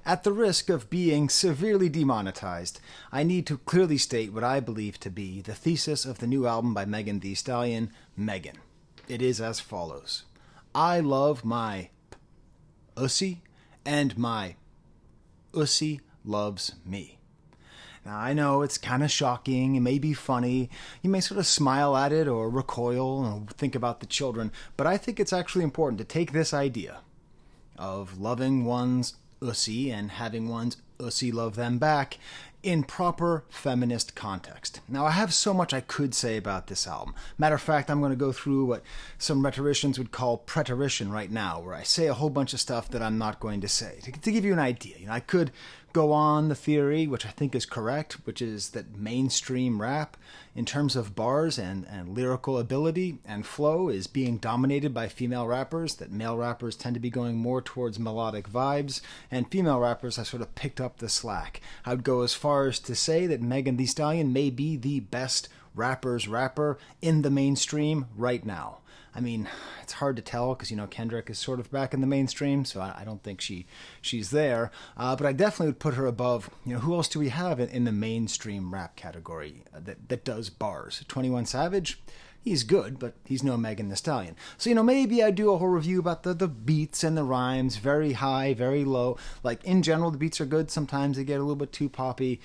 At the risk of being severely demonetized, I need to clearly state what I believe to be the thesis of the new album by Megan Thee Stallion, Megan. It is as follows. I love my ussy, and my ussy loves me. Now, I know it's kind of shocking, it may be funny, you may sort of smile at it or recoil and think about the children, but I think it's actually important to take this idea of loving one's ussy and having one's ussy love them back in proper feminist context. Now, I have so much I could say about this album. Matter of fact, I'm going to go through what some rhetoricians would call preterition right now, where I say a whole bunch of stuff that I'm not going to say. To give you an idea, I could go on the theory, which I think is correct, which is that mainstream rap, in terms of bars and lyrical ability and flow, is being dominated by female rappers, that male rappers tend to be going more towards melodic vibes, and female rappers have sort of picked up the slack. I would go as far as to say that Megan Thee Stallion may be the best rapper's rapper in the mainstream right now. I mean, it's hard to tell because, Kendrick is sort of back in the mainstream, so I don't think she's there. But I definitely would put her above, who else do we have in the mainstream rap category that does bars? 21 Savage? He's good, but he's no Megan Thee Stallion. So, maybe I do a whole review about the beats and the rhymes, very high, very low. Like, in general, the beats are good. Sometimes they get a little bit too poppy.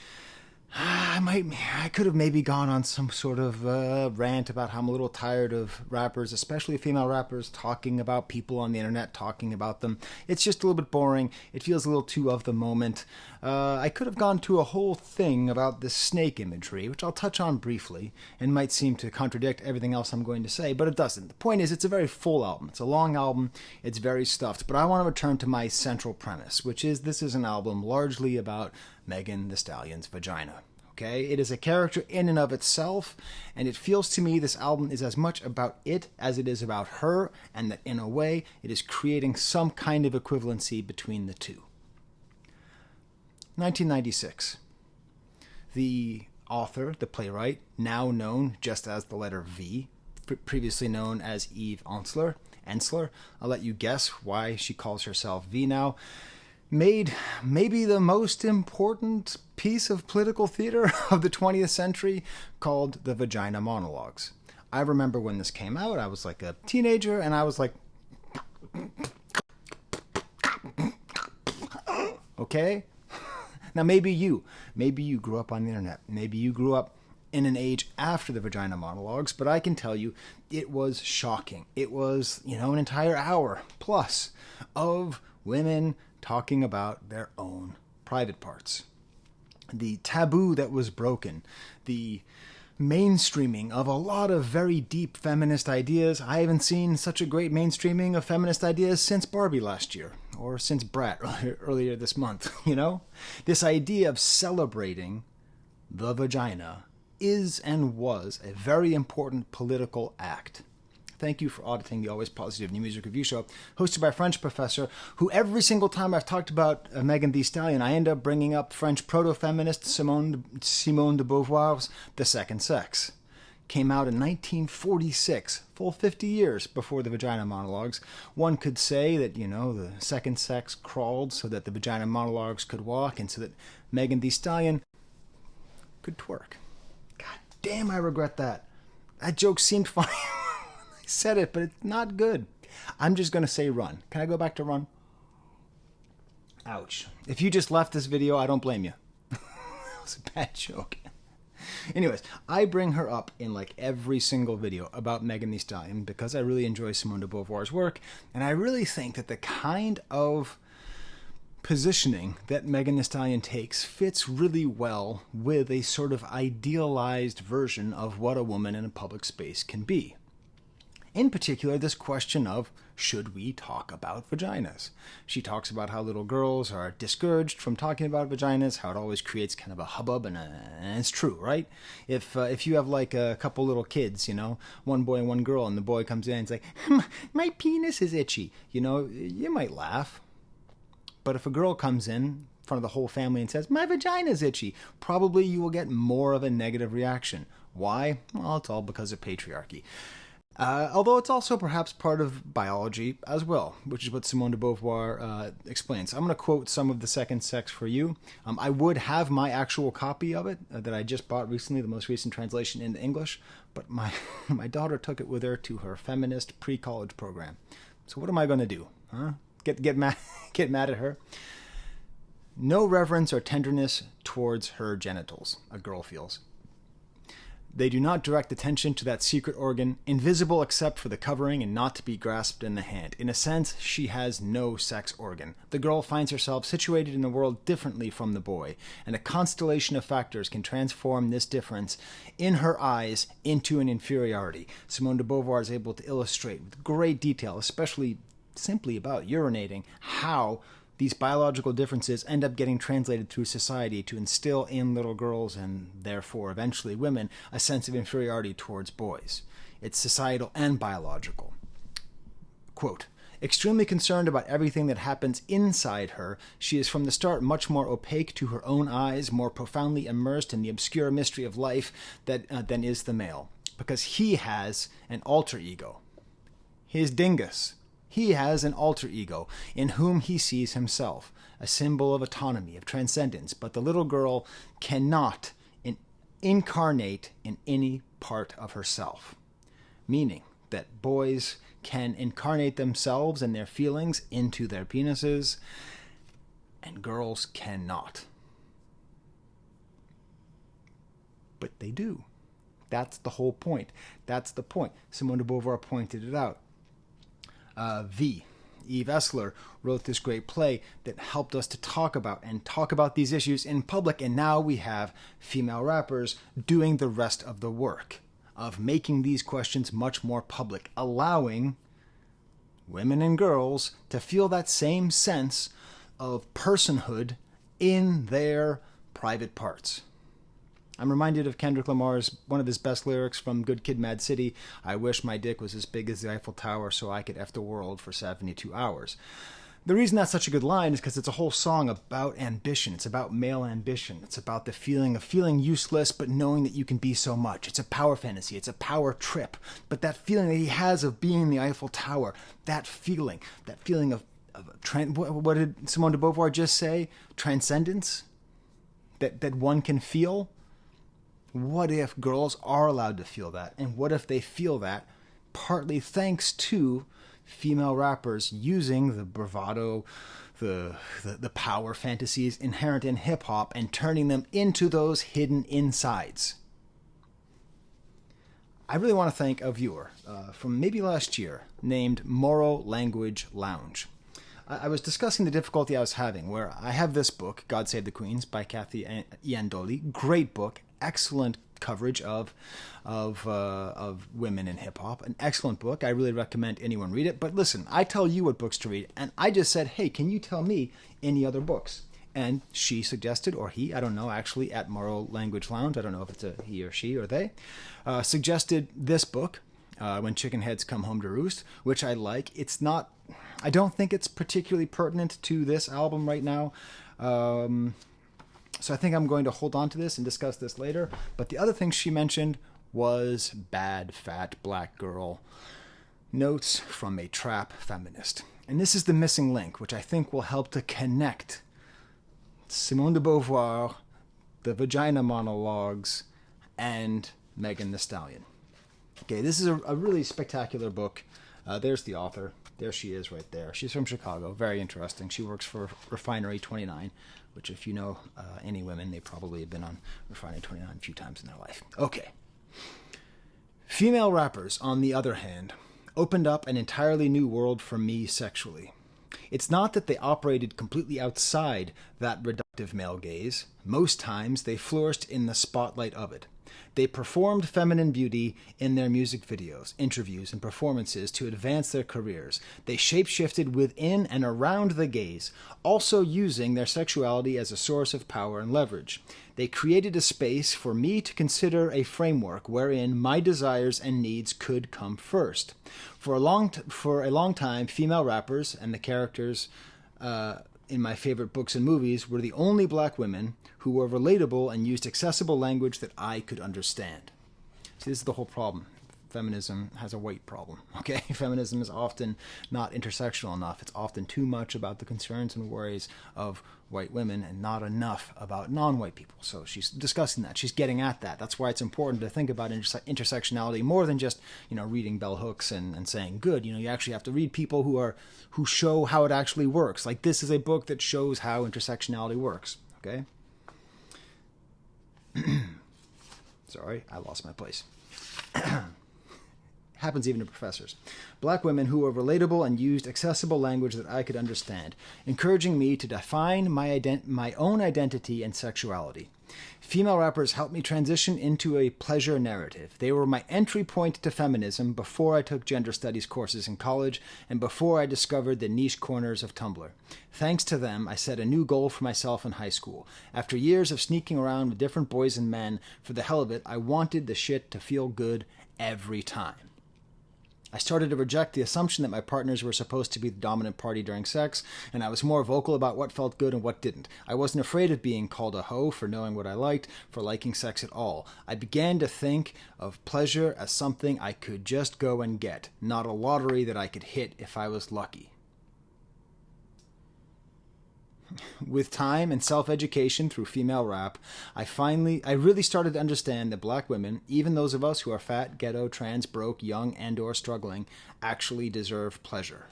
I could have maybe gone on some sort of rant about how I'm a little tired of rappers, especially female rappers, talking about people on the internet, talking about them. It's just a little bit boring. It feels a little too of the moment. I could have gone to a whole thing about the snake imagery, which I'll touch on briefly, and might seem to contradict everything else I'm going to say, but it doesn't. The point is, it's a very full album. It's a long album. It's very stuffed. But I want to return to my central premise, which is this is an album largely about Megan Thee Stallion's vagina. Okay? It is a character in and of itself, and it feels to me this album is as much about it as it is about her, and that in a way it is creating some kind of equivalency between the two. 1996. The author, the playwright, now known just as the letter V, previously known as Eve Ensler, I'll let you guess why she calls herself V now, made maybe the most important piece of political theater of the 20th century called the VAG1NA Monologues. I remember when this came out, I was like a teenager, and I was like, okay? Now maybe you grew up on the internet. Maybe you grew up in an age after the VAG1NA Monologues, but I can tell you it was shocking. It was, an entire hour plus of women talking about their own private parts. The taboo that was broken, the mainstreaming of a lot of very deep feminist ideas. I haven't seen such a great mainstreaming of feminist ideas since Barbie last year, or since Brat earlier this month, This idea of celebrating the vagina is and was a very important political act. Thank you for auditing the Always Positive New Music Review Show, hosted by a French professor who every single time I've talked about Megan Thee Stallion, I end up bringing up French proto-feminist Simone de Beauvoir's The Second Sex. Came out in 1946, full 50 years before the VAG1NA Monologues. One could say that, the second sex crawled so that the VAG1NA Monologues could walk, and so that Megan Thee Stallion could twerk. God damn, I regret that. That joke seemed funny. Said it, but it's not good. I'm just going to say run. Can I go back to run? Ouch. If you just left this video, I don't blame you. That was a bad joke. Anyways, I bring her up in like every single video about Megan Thee Stallion because I really enjoy Simone de Beauvoir's work, and I really think that the kind of positioning that Megan Thee Stallion takes fits really well with a sort of idealized version of what a woman in a public space can be. In particular, this question of, should we talk about vaginas? She talks about how little girls are discouraged from talking about vaginas, how it always creates kind of a hubbub, and it's true, right? If you have like a couple little kids, one boy and one girl, and the boy comes in and it's like, my penis is itchy, you might laugh. But if a girl comes in front of the whole family and says, my vagina's itchy, probably you will get more of a negative reaction. Why? Well, it's all because of patriarchy. Although it's also perhaps part of biology as well, which is what Simone de Beauvoir explains. I'm going to quote some of the second sex for you. I would have my actual copy of it that I just bought recently, the most recent translation into English, but my my daughter took it with her to her feminist pre-college program. So what am I going to do? Huh? Get mad get mad at her? No reverence or tenderness towards her genitals, a girl feels. They do not direct attention to that secret organ, invisible except for the covering and not to be grasped in the hand. In a sense, she has no sex organ. The girl finds herself situated in the world differently from the boy, and a constellation of factors can transform this difference in her eyes into an inferiority. Simone de Beauvoir is able to illustrate with great detail, especially simply about urinating, how these biological differences end up getting translated through society to instill in little girls, and therefore eventually women, a sense of inferiority towards boys. It's societal and biological. Quote, extremely concerned about everything that happens inside her, she is from the start much more opaque to her own eyes, more profoundly immersed in the obscure mystery of life than is the male. Because he has an alter ego. His dingus. He has an alter ego in whom he sees himself, a symbol of autonomy, of transcendence, but the little girl cannot incarnate in any part of herself, meaning that boys can incarnate themselves and their feelings into their penises, and girls cannot. But they do. That's the whole point. That's the point. Simone de Beauvoir pointed it out. Eve Ensler wrote this great play that helped us to talk about these issues in public, and now we have female rappers doing the rest of the work of making these questions much more public, allowing women and girls to feel that same sense of personhood in their private parts. I'm reminded of Kendrick Lamar's, one of his best lyrics from Good Kid, Mad City, I wish my dick was as big as the Eiffel Tower so I could F the world for 72 hours. The reason that's such a good line is because it's a whole song about ambition. It's about male ambition. It's about the feeling of feeling useless but knowing that you can be so much. It's a power fantasy. It's a power trip. But that feeling that he has of being the Eiffel Tower, that feeling of what did Simone de Beauvoir just say? Transcendence? That one can feel? What if girls are allowed to feel that? And what if they feel that partly thanks to female rappers using the bravado, the power fantasies inherent in hip-hop and turning them into those hidden insides? I really want to thank a viewer from maybe last year named Moro Language Lounge. I was discussing the difficulty I was having, where I have this book, God Save the Queens, by Kathy Iandoli. Great book, excellent coverage of women in hip hop. An excellent book. I really recommend anyone read it. But listen, I tell you what books to read, and I just said, hey, can you tell me any other books? And she suggested, or he, I don't know, actually, at Moral Language Lounge, I don't know if it's a he or she or they, suggested this book, When Chicken Heads Come Home to Roost, which I like. It's not, I don't think it's particularly pertinent to this album right now. So I think I'm going to hold on to this and discuss this later. But the other thing she mentioned was Bad Fat Black Girl, Notes from a Trap Feminist. And this is the missing link, which I think will help to connect Simone de Beauvoir, the VAG1NA monologues, and Megan Thee Stallion. Okay, this is a really spectacular book. There's the author. There she is right there. She's from Chicago. Very interesting. She works for Refinery 29, which if you know any women, they probably have been on Refinery 29 a few times in their life. Okay. Female rappers, on the other hand, opened up an entirely new world for me sexually. It's not that they operated completely outside that reductive male gaze. Most times, they flourished in the spotlight of it. They performed feminine beauty in their music videos, interviews, and performances to advance their careers. They shape-shifted within and around the gaze, also using their sexuality as a source of power and leverage. They created a space for me to consider a framework wherein my desires and needs could come first. For a long time, female rappers and the characters in my favorite books and movies were the only black women who were relatable and used accessible language that I could understand. See, this is the whole problem. feminism has a weight problem, okay? Feminism is often not intersectional enough. It's often too much about the concerns and worries of white women and not enough about non-white people. So she's discussing that. She's getting at that. That's why it's important to think about intersectionality more than just, reading bell hooks and saying, good. You actually have to read people who show how it actually works. Like, this is a book that shows how intersectionality works, okay? Sorry, I lost my place. Happens even to professors. Black women who were relatable and used accessible language that I could understand, encouraging me to define my own identity and sexuality. Female rappers helped me transition into a pleasure narrative. They were my entry point to feminism before I took gender studies courses in college and before I discovered the niche corners of Tumblr. Thanks to them, I set a new goal for myself in high school. After years of sneaking around with different boys and men, for the hell of it, I wanted the shit to feel good every time. I started to reject the assumption that my partners were supposed to be the dominant party during sex, and I was more vocal about what felt good and what didn't. I wasn't afraid of being called a hoe for knowing what I liked, for liking sex at all. I began to think of pleasure as something I could just go and get, not a lottery that I could hit if I was lucky. With time and self-education through female rap, I really started to understand that black women, even those of us who are fat, ghetto, trans, broke, young, and/or struggling, actually deserve pleasure.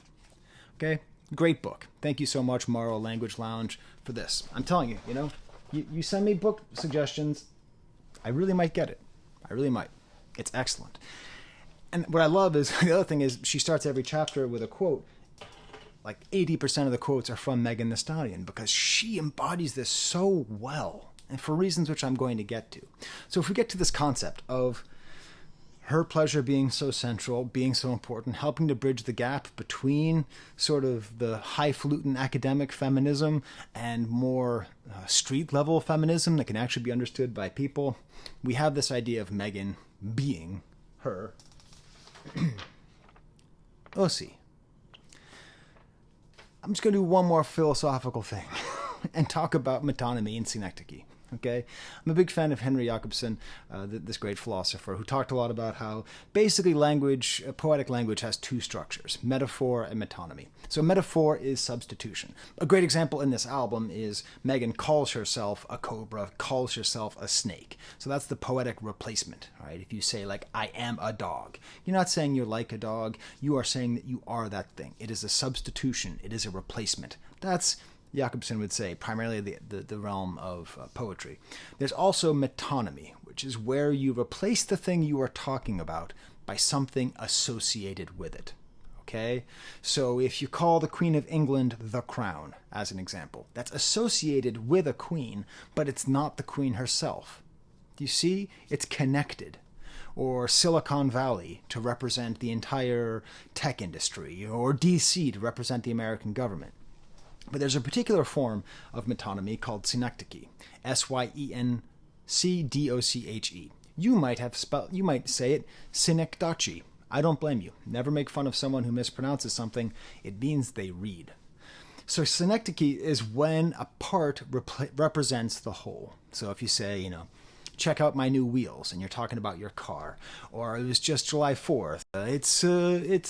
Okay? Great book. Thank you so much, Moral Language Lounge, for this. I'm telling you, you send me book suggestions, I really might get it. I really might. It's excellent. And what I love is, the other thing is, she starts every chapter with a quote. Like 80% of the quotes are from Megan Thee Stallion because she embodies this so well, and for reasons which I'm going to get to. So if we get to this concept of her pleasure being so central, being so important, helping to bridge the gap between sort of the highfalutin academic feminism and more street-level feminism that can actually be understood by people, we have this idea of Megan being her Ussy. I'm just going to do one more philosophical thing and talk about metonymy and synecdoche. Okay, I'm a big fan of Henry Jacobson, this great philosopher, who talked a lot about how basically poetic language has two structures, metaphor and metonymy. So metaphor is substitution. A great example in this album is Megan calls herself a cobra, calls herself a snake. So that's the poetic replacement, right? If you say, like, I am a dog, you're not saying you're like a dog, you are saying that you are that thing. It is a substitution, it is a replacement. That's, Jacobson would say, primarily the realm of poetry. There's also metonymy, which is where you replace the thing you are talking about by something associated with it. Okay? So if you call the Queen of England the Crown, as an example, that's associated with a queen, but it's not the queen herself. Do you see? It's connected. Or Silicon Valley to represent the entire tech industry, or DC to represent the American government. But there's a particular form of metonymy called synecdoche, Synecdoche. You might say it synecdoche. I don't blame you. Never make fun of someone who mispronounces something. It means they read. So synecdoche is when a part represents the whole. So if you say, check out my new wheels, and you're talking about your car. Or it was just July 4th. It's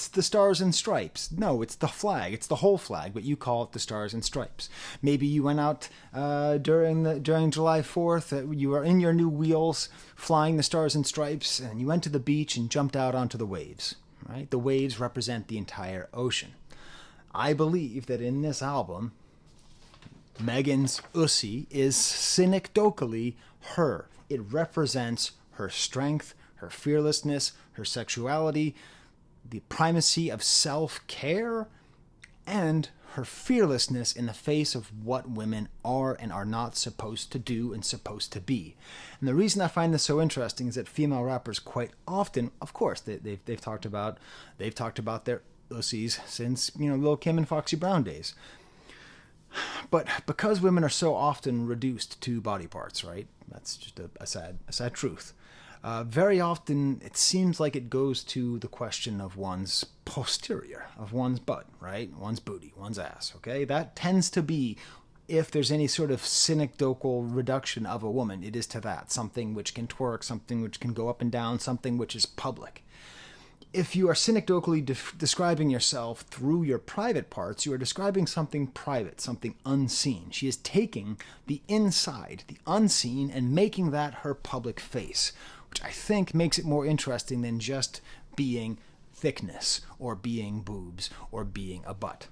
the Stars and Stripes. No, it's the flag. It's the whole flag, but you call it the Stars and Stripes. Maybe you went out during July 4th. You were in your new wheels, flying the Stars and Stripes, and you went to the beach and jumped out onto the waves. Right? The waves represent the entire ocean. I believe that in this album, Megan's Ussy is synecdochally her. It represents her strength, her fearlessness, her sexuality, the primacy of self-care, and her fearlessness in the face of what women are and are not supposed to do and supposed to be. And the reason I find this so interesting is that female rappers quite often, of course, they've talked about their Ussies since Lil' Kim and Foxy Brown days. But because women are so often reduced to body parts, right? That's just a sad truth. Very often it seems like it goes to the question of one's posterior, of one's butt, right? One's booty, one's ass, okay? That tends to be, if there's any sort of synecdochal reduction of a woman, it is to that. Something which can twerk, something which can go up and down, something which is public. if you are synecdocally describing yourself through your private parts, you are describing something private, something unseen. She is taking the inside, the unseen, and making that her public face, which I think makes it more interesting than just being thickness, or being boobs, or being a butt.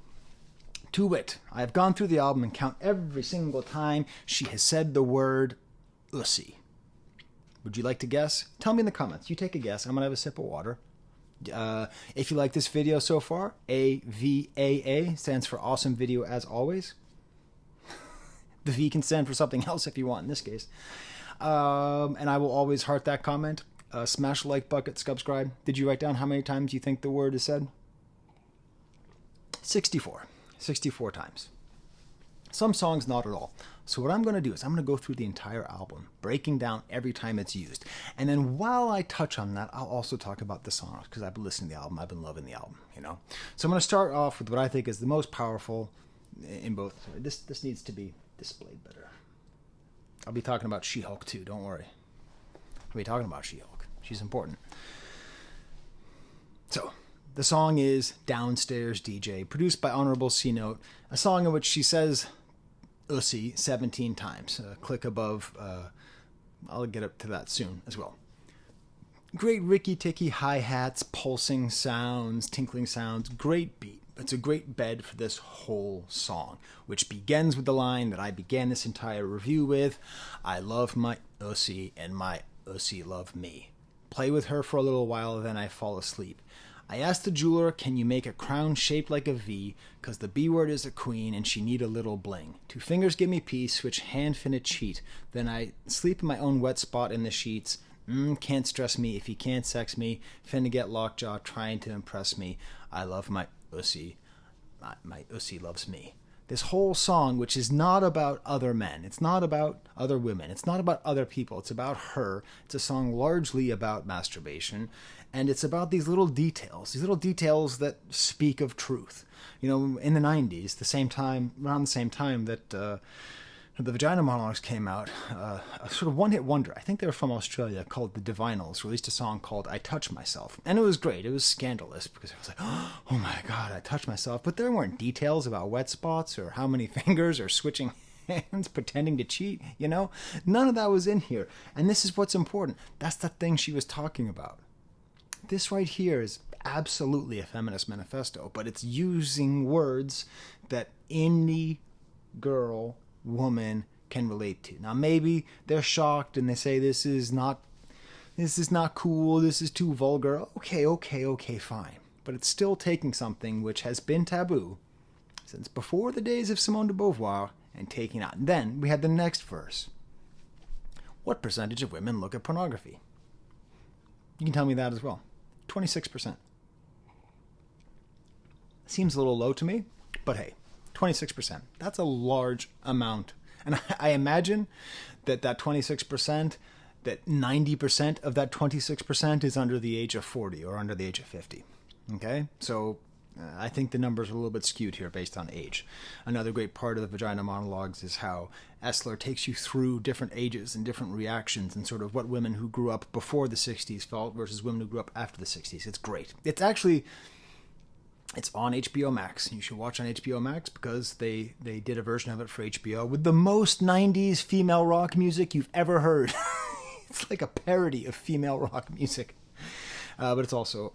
To wit, I have gone through the album and count every single time she has said the word ussy. Would you like to guess? Tell me in the comments. You take a guess. I'm going to have a sip of water. If you like this video so far, AVAA stands for awesome video as always. The V can stand for something else if you want in this case. And I will always heart that comment. Smash the like bucket, subscribe. Did you write down how many times you think the word is said? 64. 64 times. Some songs not at all. So what I'm going to do is I'm going to go through the entire album, breaking down every time it's used. And then while I touch on that, I'll also talk about the songs, because I've been listening to the album. I've been loving the album, you know. So I'm going to start off with what I think is the most powerful in both. This needs to be displayed better. I'll be talking about She-Hulk too, don't worry. I'll be talking about She-Hulk. She's important. So, the song is Downstairs DJ, produced by Honorable C Note, a song in which she says ussy 17 times. Click above. I'll get up to that soon as well. Great ricky-ticky hi-hats, pulsing sounds, tinkling sounds, great beat. It's a great bed for this whole song, which begins with the line that I began this entire review with: I love my ussy and my ussy love me. Play with her for a little while, then I fall asleep. I asked the jeweler, can you make a crown shaped like a V, cause the B word is a queen and she need a little bling. 2 fingers give me peace, which hand finna cheat. Then I sleep in my own wet spot in the sheets. Can't stress me if you can't sex me. Finna get lockjaw trying to impress me. I love my ussy. My ussy loves me. This whole song, which is not about other men, it's not about other women, it's not about other people, it's about her. It's a song largely about masturbation, and it's about these little details that speak of truth. You know, in the 90s, around the same time that the VAG1NA Monologues came out, a sort of one-hit wonder, I think they were from Australia, called the Divinals, released a song called I Touch Myself. And it was great. It was scandalous because it was like, oh my God, I touched myself. But there weren't details about wet spots or how many fingers or switching hands, pretending to cheat, you know? None of that was in here. And this is what's important. That's the thing she was talking about. This right here is absolutely a feminist manifesto, but it's using words that any girl, woman can relate to. Now maybe they're shocked and they say this is not cool, this is too vulgar. Okay, fine. But it's still taking something which has been taboo since before the days of Simone de Beauvoir and taking it out. And then we had the next verse. What percentage of women look at pornography? You can tell me that as well. 26%. Seems a little low to me, but hey, 26%. That's a large amount. And I imagine that 26%, that 90% of that 26% is under the age of 40 or under the age of 50. Okay? So I think the numbers are a little bit skewed here based on age. Another great part of the VAG1NA Monologues is how Esler takes you through different ages and different reactions and sort of what women who grew up before the 60s felt versus women who grew up after the 60s. It's great. It's on HBO Max. You should watch on HBO Max because they did a version of it for HBO with the most 90s female rock music you've ever heard. It's like a parody of female rock music. But it's also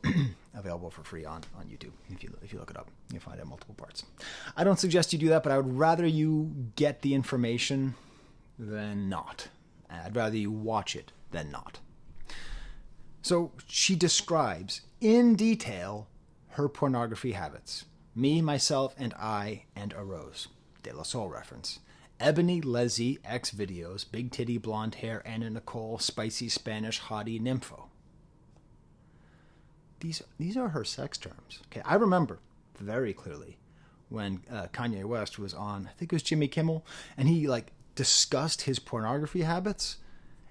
available for free on YouTube. If you look it up, you'll find it in multiple parts. I don't suggest you do that, but I would rather you get the information than not. I'd rather you watch it than not. So she describes in detail her pornography habits. Me, myself, and I, and a rose. De La Soul reference. Ebony, Leslie, X videos, big titty, blonde hair, Anna Nicole, spicy Spanish hottie, nympho. These are her sex terms. Okay, I remember very clearly when Kanye West was on, I think it was Jimmy Kimmel, and he like discussed his pornography habits.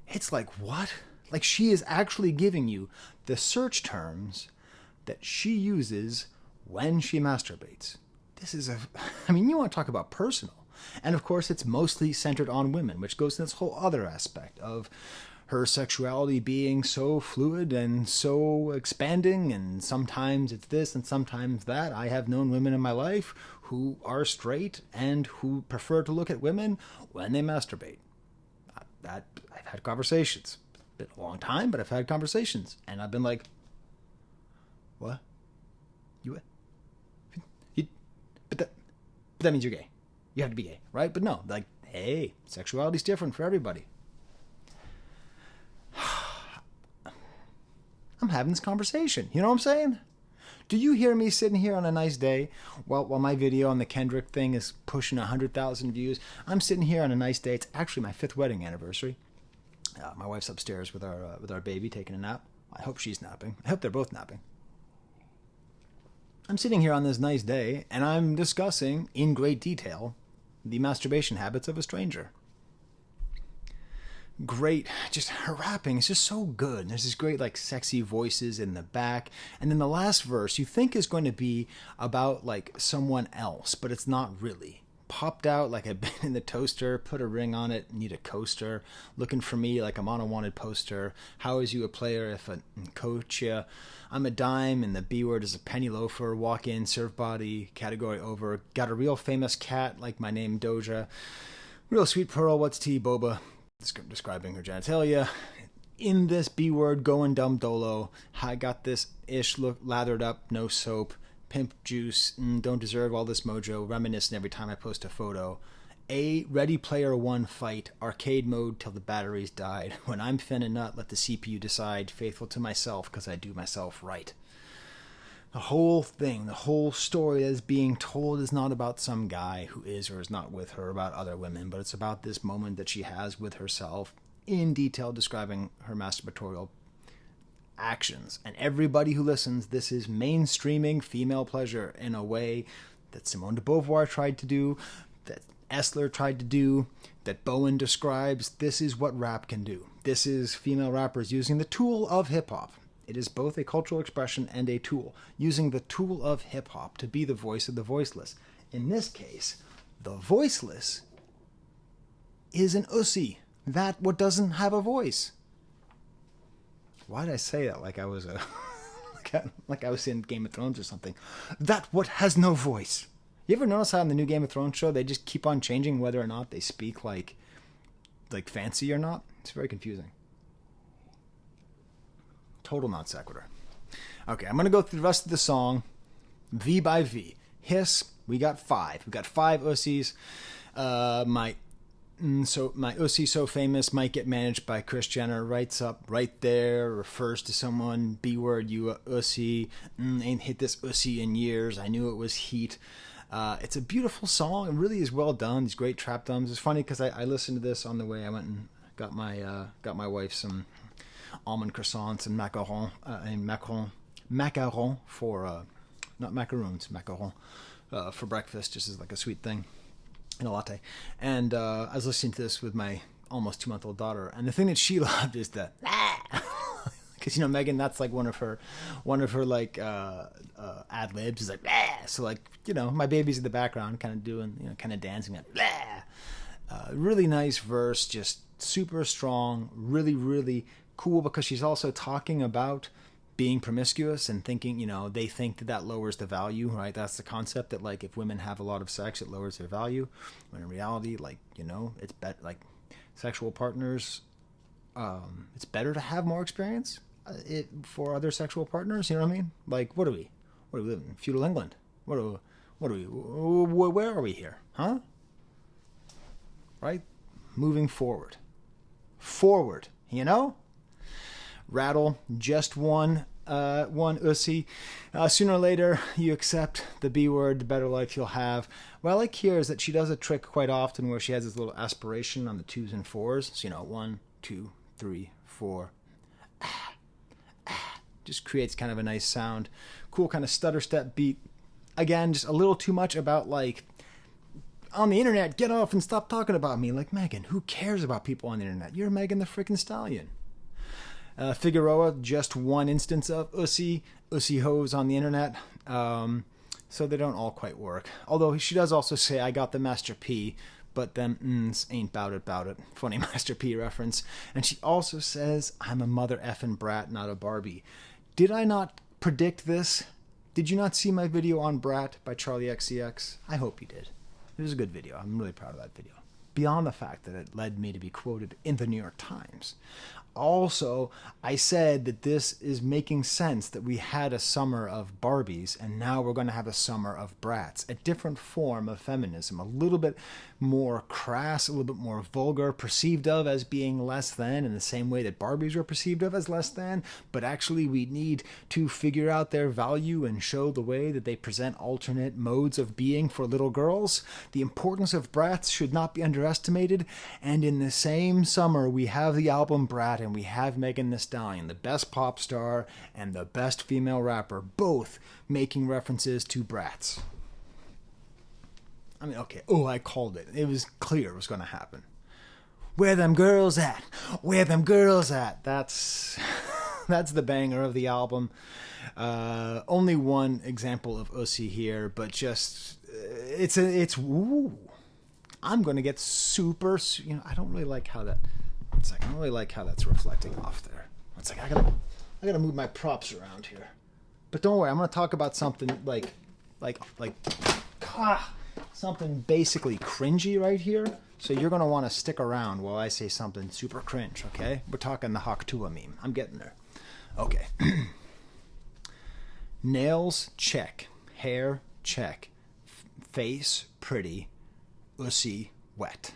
It's like, what? Like she is actually giving you the search terms that she uses when she masturbates. This is you want to talk about personal. And of course, it's mostly centered on women, which goes to this whole other aspect of her sexuality being so fluid and so expanding, and sometimes it's this and sometimes that. I have known women in my life who are straight and who prefer to look at women when they masturbate. I've had conversations. It's been a long time, but I've had conversations, and I've been like, what? But that means you're gay. You have to be gay, right? But no, like, hey, sexuality's different for everybody. I'm having this conversation. You know what I'm saying? Do you hear me sitting here on a nice day while my video on the Kendrick thing is pushing 100,000 views? I'm sitting here on a nice day. It's actually my 5th wedding anniversary. My wife's upstairs with our baby taking a nap. I hope she's napping. I hope they're both napping. I'm sitting here on this nice day, and I'm discussing in great detail the masturbation habits of a stranger. Great, just her rapping is just so good. There's these great, like, sexy voices in the back, and then the last verse you think is going to be about, like, someone else, but it's not really. Popped out like I've been in the toaster, put a ring on it, need a coaster, looking for me like I'm on a wanted poster. How is you a player if I coach ya? I'm a dime and the B word is a penny loafer. Walk in, serve body, category over. Got a real famous cat like my name Doja. Real sweet pearl, what's tea, boba? Describing her genitalia. In this B word, going dumb dolo. I got this ish look lathered up, no soap. Pimp juice, don't deserve all this mojo, reminiscing every time I post a photo. A Ready Player One fight, arcade mode till the batteries died. When I'm finna nut, let the CPU decide, faithful to myself because I do myself right. The whole thing, the whole story that is being told is not about some guy who is or is not with her, about other women, but it's about this moment that she has with herself, in detail describing her masturbatorial actions. And everybody who listens, this is mainstreaming female pleasure in a way that Simone de Beauvoir tried to do, that Esler tried to do, that Bowen describes. This is what rap can do. This is female rappers using the tool of hip-hop. It is both a cultural expression and a tool, using the tool of hip-hop to be the voice of the voiceless. In this case, the voiceless is an ussy, that what doesn't have a voice. Why did I say that like I was like I was in Game of Thrones or something? That what has no voice. You ever notice how in the new Game of Thrones show they just keep on changing whether or not they speak like fancy or not? It's very confusing. Total non sequitur. Okay, I'm gonna go through the rest of the song, V by V. Hiss. We got 5. We got 5 ussies. My Ussy so famous might get managed by Kris Jenner. Writes up right there, refers to someone. B word, you a Ussy. Ain't hit this Ussy in years. I knew it was heat. It's a beautiful song. It really is well done. These great trap drums. It's funny because I listened to this on the way. I went and got my wife some almond croissants and macaron for not macaroons, macaron for breakfast, just as like a sweet thing. In a latte. And I was listening to this with my almost 2-month-old daughter, and the thing that she loved is the because Megan, that's like one of her like ad libs is like so like my baby's in the background kind of doing kind of dancing like really nice verse, just super strong, really cool, because she's also talking about being promiscuous and thinking, they think that lowers the value, right? That's the concept that, like, if women have a lot of sex, it lowers their value. When in reality, like, it's better, like, sexual partners, it's better to have more experience for other sexual partners, you know what I mean? Like, what do we live in? Feudal England? Where are we here? Huh? Right? Moving forward. Rattle, just one ussy. Sooner or later, you accept the B word, the better life you'll have. What I like here is that she does a trick quite often where she has this little aspiration on the 2s and 4s. So, 1, 2, 3, 4. Just creates kind of a nice sound. Cool kind of stutter step beat. Again, just a little too much about, like, on the internet, get off and stop talking about me. Like, Megan, who cares about people on the internet? You're Megan the freaking Stallion. Figueroa, just one instance of ussy hoes on the internet, so they don't all quite work. Although she does also say, I got the Master P, but them ain't bout it. Funny Master P reference. And she also says, I'm a mother effing brat, not a Barbie. Did I not predict this? Did you not see my video on Brat by Charlie XCX? I hope you did. It was a good video. I'm really proud of that video. Beyond the fact that it led me to be quoted in the New York Times. Also, I said that this is making sense, that we had a summer of Barbies and now we're going to have a summer of brats, a different form of feminism, a little bit more crass, a little bit more vulgar, perceived of as being less than in the same way that Barbies were perceived of as less than, but actually we need to figure out their value and show the way that they present alternate modes of being for little girls. The importance of brats should not be underestimated, and in the same summer we have the album Brat and we have Megan Thee Stallion, the best pop star and the best female rapper, both making references to brats. I mean, okay, I called it. It was clear it was going to happen. Where them girls at? Where them girls at? That's the banger of the album. Only one example of Ussy here, but just it's woo. I'm going to get super, I don't really like how that. It's like I don't really like how that's reflecting off there. It's like I gotta move my props around here. But don't worry, I'm gonna talk about something like something basically cringy right here. So you're gonna want to stick around while I say something super cringe. Okay, we're talking the Hawk Tuah meme. I'm getting there. Okay. Nails check, hair check, face pretty, Ussy wet.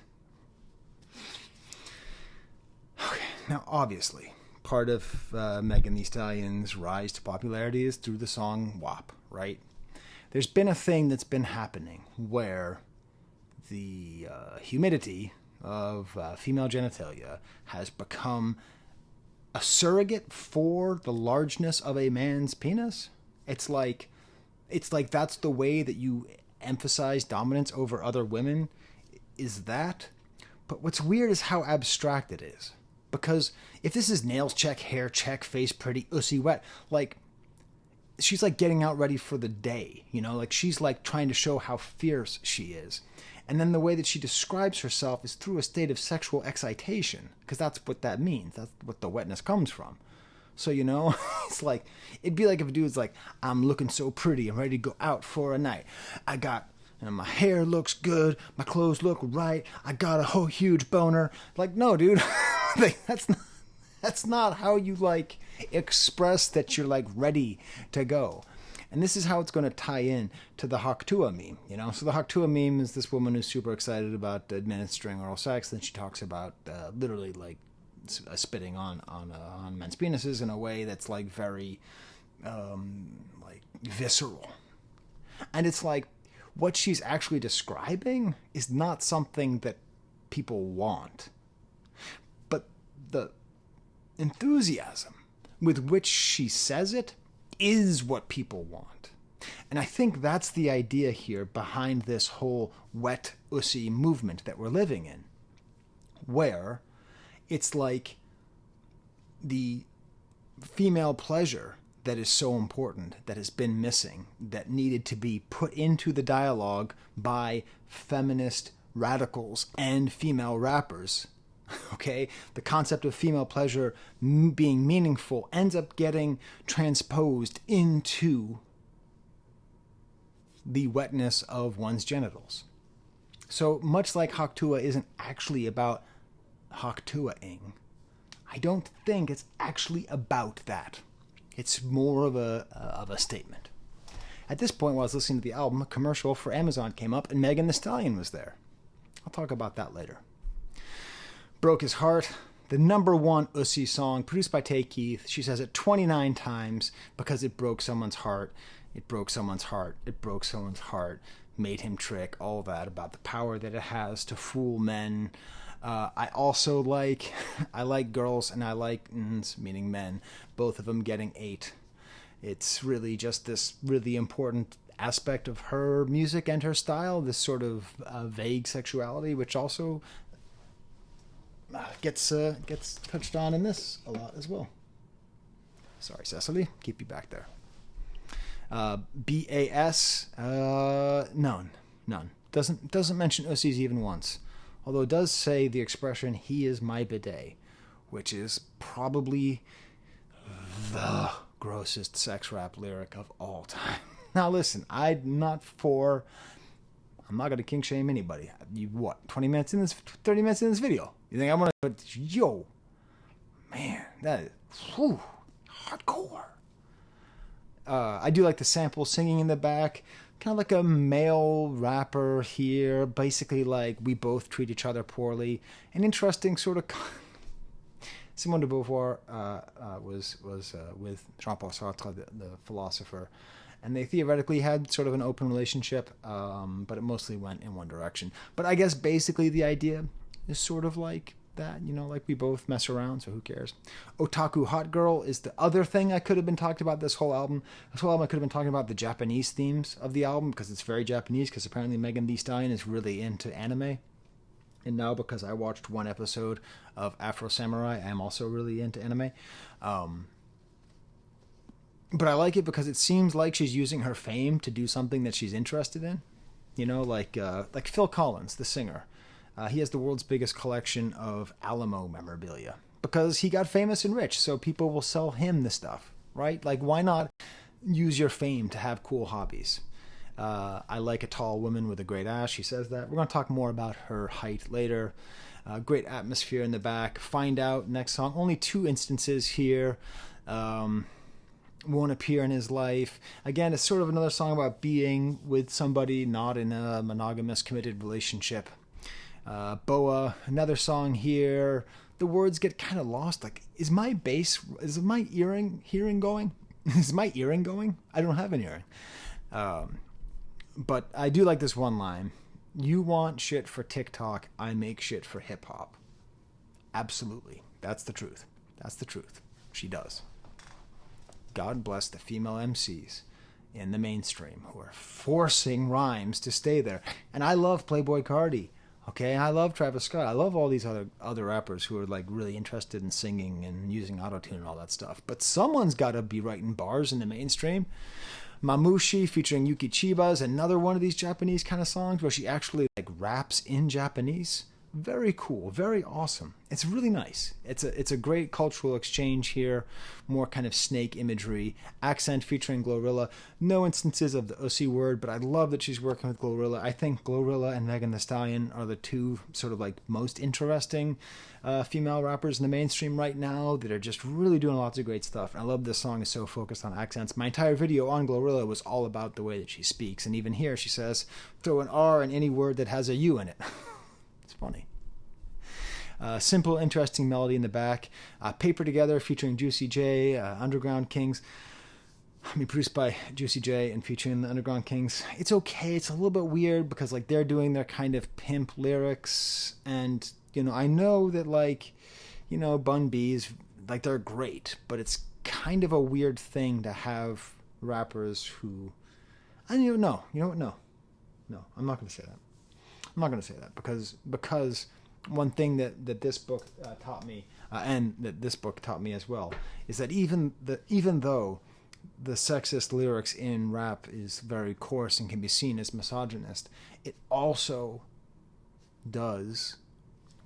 Okay, now obviously, part of Megan Thee Stallion's rise to popularity is through the song WAP, right? There's been a thing that's been happening where the humidity of female genitalia has become a surrogate for the largeness of a man's penis. It's like that's the way that you emphasize dominance over other women, is that. But what's weird is how abstract it is. Because if this is nails check, hair check, face pretty, Ussy wet, like, she's like getting out ready for the day, like she's like trying to show how fierce she is. And then the way that she describes herself is through a state of sexual excitation, because that's what that means. That's what the wetness comes from. So, it's like, it'd be like if a dude's like, I'm looking so pretty, I'm ready to go out for a night. My hair looks good, my clothes look right, I got a whole huge boner. Like, no, dude. That's not how you express that you're ready to go. And this is how it's going to tie in to the Hawk Tuah meme, So the Hawk Tuah meme is this woman who's super excited about administering oral sex. Then she talks about literally spitting on men's penises in a way that's very visceral. And it's like what she's actually describing is not something that people want. The enthusiasm with which she says it is what people want. And I think that's the idea here behind this whole wet Ussy movement that we're living in, where it's like the female pleasure that is so important, that has been missing, that needed to be put into the dialogue by feminist radicals and female rappers. Okay, the concept of female pleasure being meaningful ends up getting transposed into the wetness of one's genitals. So much like Hawk Tuah isn't actually about Hawk Tuah-ing, I don't think it's actually about that. It's more of a statement. At this point, while I was listening to the album, a commercial for Amazon came up and Megan Thee Stallion was there. I'll talk about that later. Broke His Heart, the number one Ussy song, produced by Tay Keith. She says it 29 times because it broke someone's heart. It broke someone's heart. It broke someone's heart. Made him trick. All that about the power that it has to fool men. I also I like girls and I like meaning men, both of them getting 8. It's really just this really important aspect of her music and her style, this sort of vague sexuality, which also gets touched on in this a lot as well. Sorry, Sesali, keep you back there. BAS, none. Doesn't mention Ussies even once. although it does say the expression, "he is my bidet," which is probably the grossest sex rap lyric of all time. Now listen, I'm not going to kink shame anybody. You what, 20 minutes in this, 30 minutes in this video? You think I'm going to, yo, man, that is, whew, hardcore. I do like the sample singing in the back, kind of like a male rapper here, basically like we both treat each other poorly. An interesting sort of... Simone de Beauvoir was with Jean-Paul Sartre, the philosopher, and they theoretically had sort of an open relationship, but it mostly went in one direction. But I guess basically the idea is sort of like that, you know, like we both mess around, so who cares? Otaku Hot Girl is the other thing I could have been talking about this whole album. This whole album I could have been talking about the Japanese themes of the album, because it's very Japanese, because apparently Megan Thee Stallion is really into anime. And now, because I watched one episode of Afro Samurai, I'm also really into anime. But I like it because it seems like she's using her fame to do something that she's interested in. You know, like Phil Collins, the singer. He has the world's biggest collection of Alamo memorabilia because he got famous and rich, so people will sell him the stuff, right? Like, why not use your fame to have cool hobbies? I like a tall woman with a great ass. She says that. We're going to talk more about her height later. Great atmosphere in the back. Find Out, next song. Only 2 instances here. Won't appear in his life. Again, it's sort of another song about being with somebody not in a monogamous, committed relationship. Boa, another song here. The words get kind of lost. Like, is my hearing going? Is my earring going? I don't have an earring. But I do like this one line. You want shit for TikTok, I make shit for hip hop. Absolutely. That's the truth. That's the truth. She does. God bless the female MCs in the mainstream who are forcing rhymes to stay there. And I love Playboi Carti. Okay, I love Travis Scott. I love all these other rappers who are like really interested in singing and using autotune and all that stuff. But someone's got to be writing bars in the mainstream. Mamushi featuring Yuki Chiba is another one of these Japanese kind of songs where she actually like raps in Japanese. Very cool, very awesome. It's really nice. It's a great cultural exchange here. More kind of snake imagery. Accent featuring Glorilla. No instances of the Usi word, but I love that she's working with Glorilla. I think Glorilla and Megan Thee Stallion are the 2 sort of like most interesting female rappers in the mainstream right now that are just really doing lots of great stuff. And I love this song is so focused on accents. My entire video on Glorilla was all about the way that she speaks. And even here she says, throw an R in any word that has a U in it. Funny. Simple, interesting melody in the back. Paper Together featuring Juicy J, Underground Kings. Produced by Juicy J and featuring the Underground Kings. It's okay. It's a little bit weird because like they're doing their kind of pimp lyrics, and you know I know that like you know Bun B's like they're great, but it's kind of a weird thing to have rappers who I don't even know. You know what? No, I'm not going to say that. I'm not going to say that because one thing that this book taught me, and that this book taught me as well, is that even though the sexist lyrics in rap is very coarse and can be seen as misogynist, it also does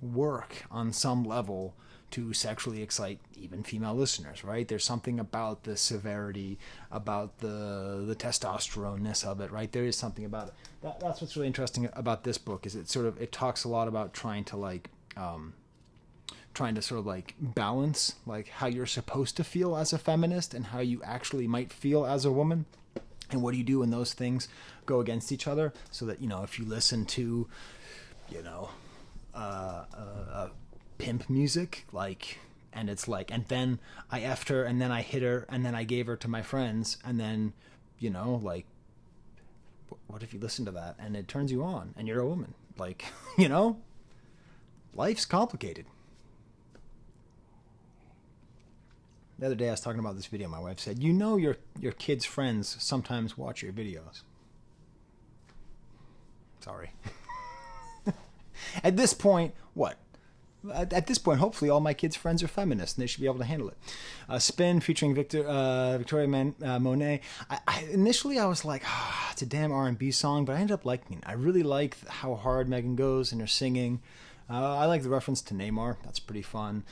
work on some level to sexually excite even female listeners, right? There's something about the severity, about the testosterone-ness of it, right? There is something about it. That's what's really interesting about this book, is it talks a lot about trying to sort of like balance like how you're supposed to feel as a feminist and how you actually might feel as a woman. And what do you do when those things go against each other? So that, you know, if you listen to, you know, pimp music, like, and it's like, and then I effed her, and then I hit her, and then I gave her to my friends, and then, you know, like, what if you listen to that and it turns you on and you're a woman? Like, you know, life's complicated. The other day I was talking about this video. My wife said, you know, your kids' friends sometimes watch your videos. Sorry. At this point, what? At this point, hopefully all my kids' friends are feminists and they should be able to handle it. Spin featuring Victoria Monet. Initially I was like, it's a damn R&B song, but I ended up liking it. I really like how hard Megan goes in her singing. I like the reference to Neymar. That's pretty fun.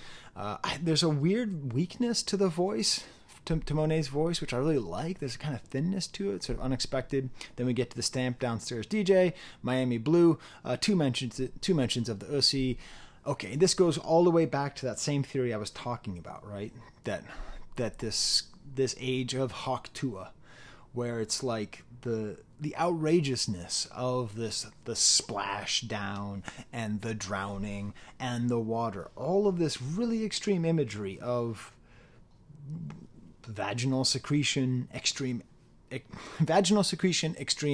There's a weird weakness to the voice, to Monet's voice, which I really like. There's a kind of thinness to it, sort of unexpected. Then we get to the Stamp Downstairs DJ, Miami Blue, two mentions of the Ussy. Okay, this goes all the way back to that same theory I was talking about, right? That this age of Hawk Tuah, where it's like the outrageousness of the splash down and the drowning and the water, all of this really extreme imagery of vaginal secretion extreme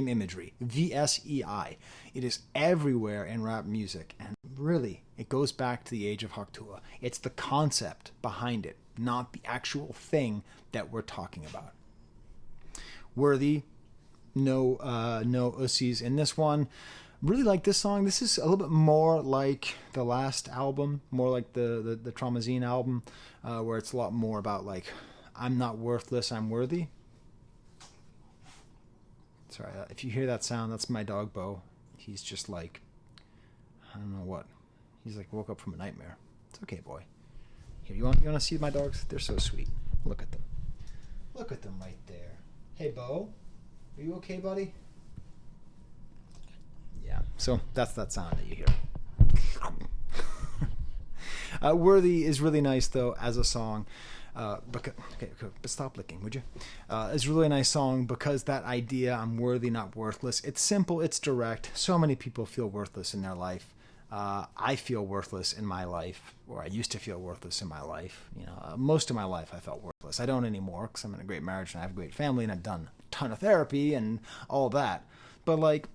imagery, VSEI. It is everywhere in rap music, and really, it goes back to the age of Hawk Tuah. It's the concept behind it, not the actual thing that we're talking about. Worthy, no Ussies in this one. Really like this song. This is a little bit more like the last album, more like the Traumazine album, where it's a lot more about like, I'm not worthless, I'm worthy. Sorry, if you hear that sound, that's my dog Bo. He's just like, I don't know what. He's like woke up from a nightmare. It's okay, boy. Here, you want to see my dogs? They're so sweet. Look at them. Look at them right there. Hey, Bo. Are you okay, buddy? Yeah, so that's that sound that you hear. Worthy is really nice, though, as a song. But stop licking, would you? It's a really nice song because that idea, I'm worthy, not worthless. It's simple, it's direct. So many people feel worthless in their life. I feel worthless in my life, or I used to feel worthless in my life. Most of my life I felt worthless. I don't anymore because I'm in a great marriage and I have a great family and I've done a ton of therapy and all that. But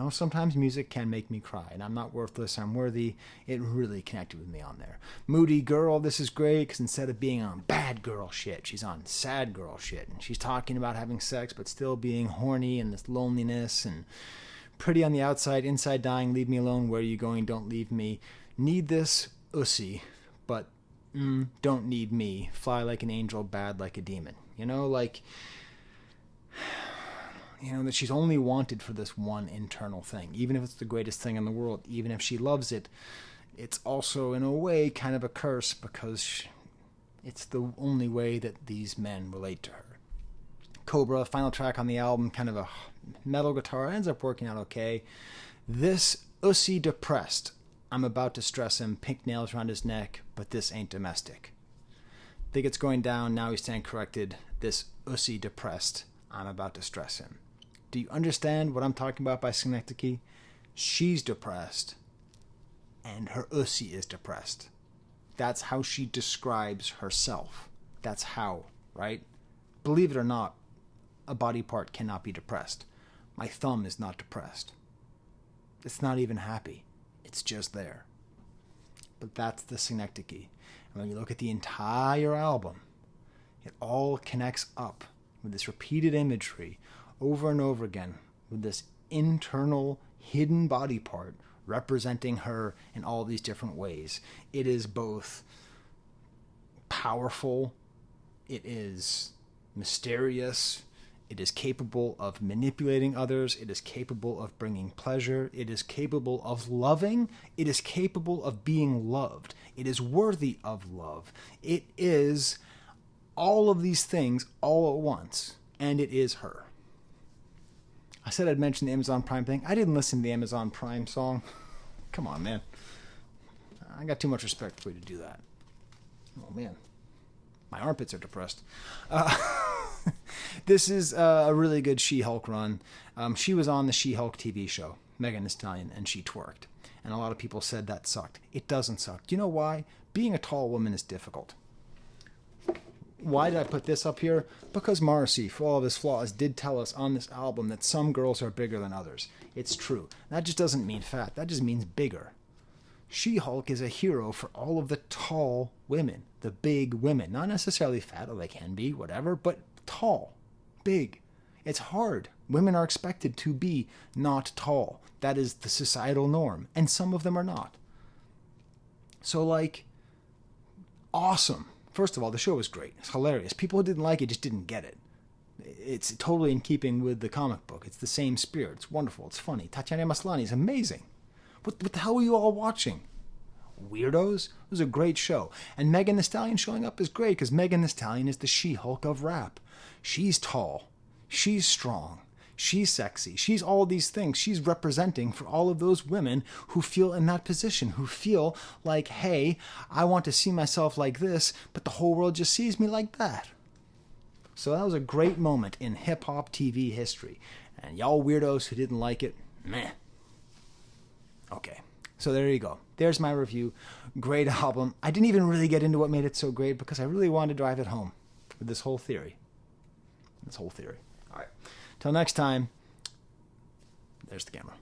sometimes music can make me cry, and I'm not worthless, I'm worthy. It really connected with me on there. Moody Girl, this is great because instead of being on bad girl shit, she's on sad girl shit. And she's talking about having sex but still being horny and this loneliness and pretty on the outside, inside dying, leave me alone, where are you going, don't leave me. Need this Ussy, but don't need me. Fly like an angel, bad like a demon. That she's only wanted for this one internal thing. Even if it's the greatest thing in the world, even if she loves it, it's also, in a way, kind of a curse because it's the only way that these men relate to her. Cobra, final track on the album, kind of a metal guitar, ends up working out okay. This Ussy depressed. I'm about to stress him, pink nails around his neck, but this ain't domestic. Think it's going down, now he's stand corrected. This Ussy depressed. I'm about to stress him. Do you understand what I'm talking about by synecdoche? She's depressed, and her Ussy is depressed. That's how she describes herself. That's how, right? Believe it or not, a body part cannot be depressed. My thumb is not depressed. It's not even happy. It's just there. But that's the synecdoche. And when you look at the entire album, it all connects up with this repeated imagery over and over again, with this internal hidden body part representing her in all these different ways. It is both powerful, it is mysterious, it is capable of manipulating others, it is capable of bringing pleasure, it is capable of loving, it is capable of being loved, it is worthy of love. It is all of these things all at once, and it is her. I said I'd mention the Amazon Prime thing. I didn't listen to the Amazon Prime song. Come on, man. I got too much respect for you to do that. Oh, man. My armpits are depressed. This is a really good She-Hulk run. She was on the She-Hulk TV show, Megan Thee Stallion, and she twerked. And a lot of people said that sucked. It doesn't suck. Do you know why? Being a tall woman is difficult. Why did I put this up here? Because Morrissey, for all of his flaws, did tell us on this album that some girls are bigger than others. It's true. That just doesn't mean fat. That just means bigger. She-Hulk is a hero for all of the tall women, the big women. Not necessarily fat, or they can be, whatever, but tall, big. It's hard. Women are expected to be not tall. That is the societal norm, and some of them are not. So, like, awesome. First of all, the show was great. It's hilarious. People who didn't like it just didn't get it. It's totally in keeping with the comic book. It's the same spirit. It's wonderful. It's funny. Tatiana Maslany is amazing. What the hell were you all watching? Weirdos? It was a great show. And Megan Thee Stallion showing up is great because Megan Thee Stallion is the She-Hulk of rap. She's tall. She's strong. She's sexy. She's all these things. She's representing for all of those women who feel in that position, who feel like, hey, I want to see myself like this, but the whole world just sees me like that. So that was a great moment in hip-hop TV history. And y'all weirdos who didn't like it, meh. Okay, so there you go. There's my review. Great album. I didn't even really get into what made it so great because I really wanted to drive it home with this whole theory. All right. Till next time, there's the camera.